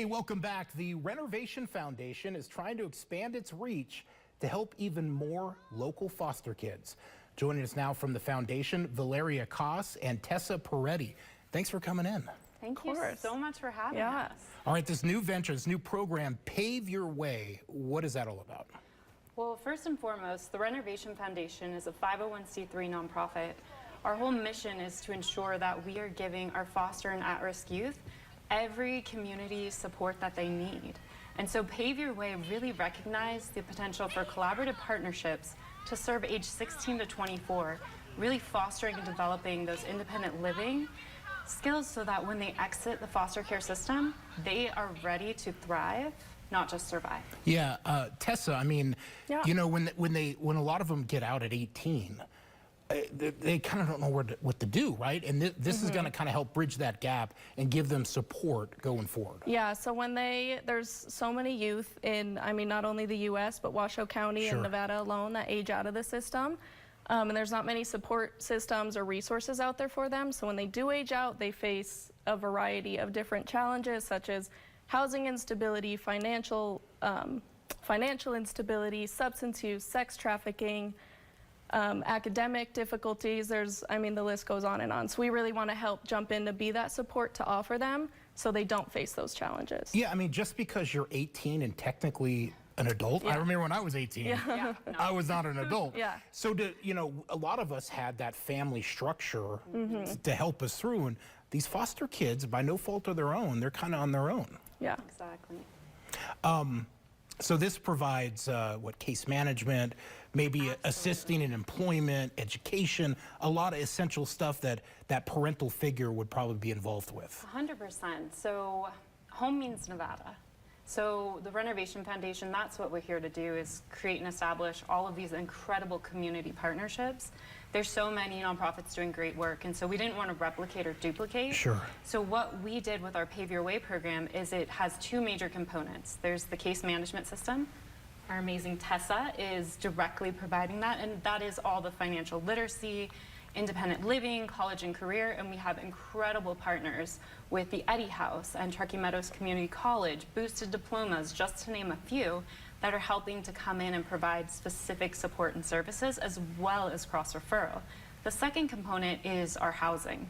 Hey, welcome back. The Renovation Foundation is trying to expand its reach to help even more local foster kids. Joining us now from the foundation, Valeria Koss and Tessa Peretti. Thanks for coming in. Thank you so much for having us. All right, this new venture, this new program, Pave Your Way, what is that all about? Well, first and foremost, the Renovation Foundation is a 501c3 nonprofit. Our whole mission is to ensure that we are giving our foster and at-risk youth every community support that they need. And so Pave Your Way really recognized the potential for collaborative partnerships to serve age 16 to 24, really fostering and developing those independent living skills so that when they exit the foster care system, they are ready to thrive, not just survive. Yeah, Tessa, I mean, you know, when a lot of them get out at 18, they kind of don't know what to do, right? And this is going to kind of help bridge that gap and give them support going forward. Yeah, so when there's so many youth in, I mean, not only the U.S., but Washoe County and Nevada alone that age out of the system. And there's not many support systems or resources out there for them. So when they do age out, they face a variety of different challenges, such as housing instability, financial instability, substance use, sex trafficking, academic difficulties. I mean, the list goes on and on. So we really want to help jump in to be that support to offer them so they don't face those challenges. Yeah, I mean, just because you're 18 and technically an adult, I remember when I was 18, I was not an adult. So, you know, a lot of us had that family structure to help us through, and these foster kids, by no fault of their own, they're kind of on their own. Yeah, exactly. So this provides what, case management, maybe assisting in employment, education, a lot of essential stuff that parental figure would probably be involved with. 100%. So home means Nevada. So the Renovation Foundation, that's what we're here to do, is create and establish all of these incredible community partnerships. There's so many nonprofits doing great work, and so we didn't want to replicate or duplicate. So what we did with our Pave Your Way program is it has two major components. There's the case management system. Our amazing Tessa is directly providing that, and that is all the financial literacy, independent living, college and career, and we have incredible partners with the Eddy House and Truckee Meadows Community College, boosted diplomas, just to name a few, that are helping to come in and provide specific support and services as well as cross-referral. The second component is our housing.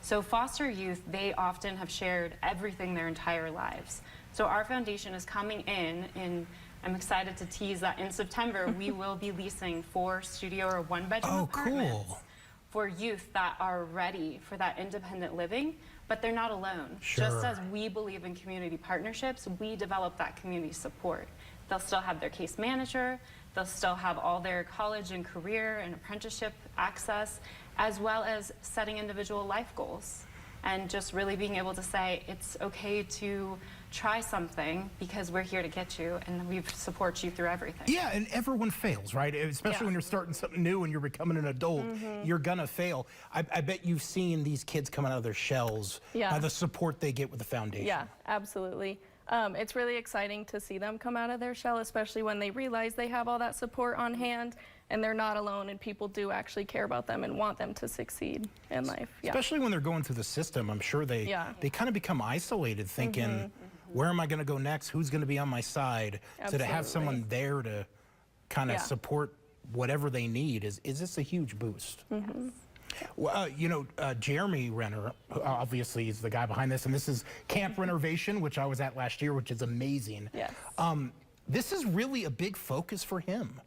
So foster youth, they often have shared everything their entire lives. So our foundation is coming in, and I'm excited to tease that in September we will be leasing 4 studio or 1-bedroom apartments for youth that are ready for that independent living, but they're not alone. Just as we believe in community partnerships, we develop that community support. They'll still have their case manager, they'll still have all their college and career and apprenticeship access, as well as setting individual life goals. And just really being able to say, it's okay to try something because we're here to get you and we support you through everything. Yeah, and everyone fails, right? Especially when you're starting something new and you're becoming an adult, you're gonna fail. I bet you've seen these kids coming out of their shells by the support they get with the foundation. Yeah, absolutely. It's really exciting to see them come out of their shell, especially when they realize they have all that support on hand and they're not alone and people do actually care about them and want them to succeed in life. Especially when they're going through the system, I'm sure they kind of become isolated, thinking, where am I going to go next? Who's going to be on my side? So to have someone there to kind of support whatever they need is this a huge boost. Well, you know, Jeremy Renner, who obviously is the guy behind this, and this is Camp Renovation, which I was at last year, which is amazing. This is really a big focus for him,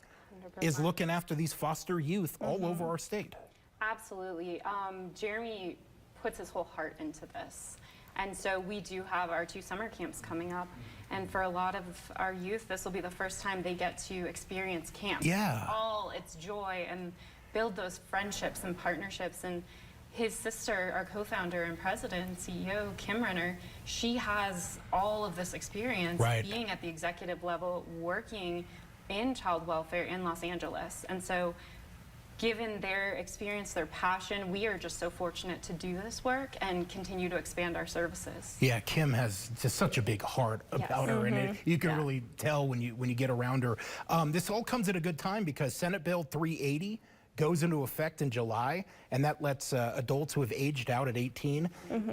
100%. Is looking after these foster youth all over our state. Absolutely. Jeremy puts his whole heart into this. And so we do have our 2 summer camps coming up. And for a lot of our youth, this will be the first time they get to experience camp. All its joy and build those friendships and partnerships. And his sister, our co-founder and president and CEO, Kim Renner, she has all of this experience being at the executive level, working in child welfare in Los Angeles. And so given their experience, their passion, we are just so fortunate to do this work and continue to expand our services. Yeah, Kim has just such a big heart about her, and you can really tell when you get around her. This all comes at a good time because Senate Bill 380 goes into effect in July, and that lets adults who have aged out at 18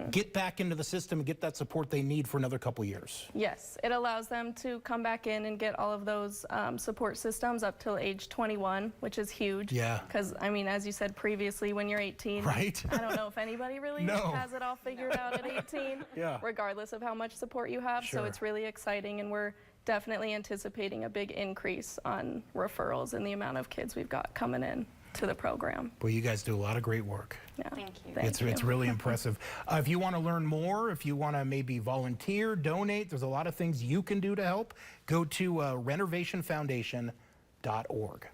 get back into the system and get that support they need for another couple years. Yes, it allows them to come back in and get all of those support systems up till age 21, which is huge. Yeah. Because, I mean, as you said previously, when you're 18, right? I don't know if anybody really has it all figured out at 18, regardless of how much support you have. So it's really exciting, and we're definitely anticipating a big increase on referrals and the amount of kids we've got coming in to the program. Well, you guys do a lot of great work. Yeah. Thank you. It's really impressive. If you want to learn more, if you want to maybe volunteer, donate, there's a lot of things you can do to help. Go to renovationfoundation.org.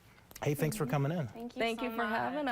Hey, thanks for coming in. Thank you Thank so you for much. having us.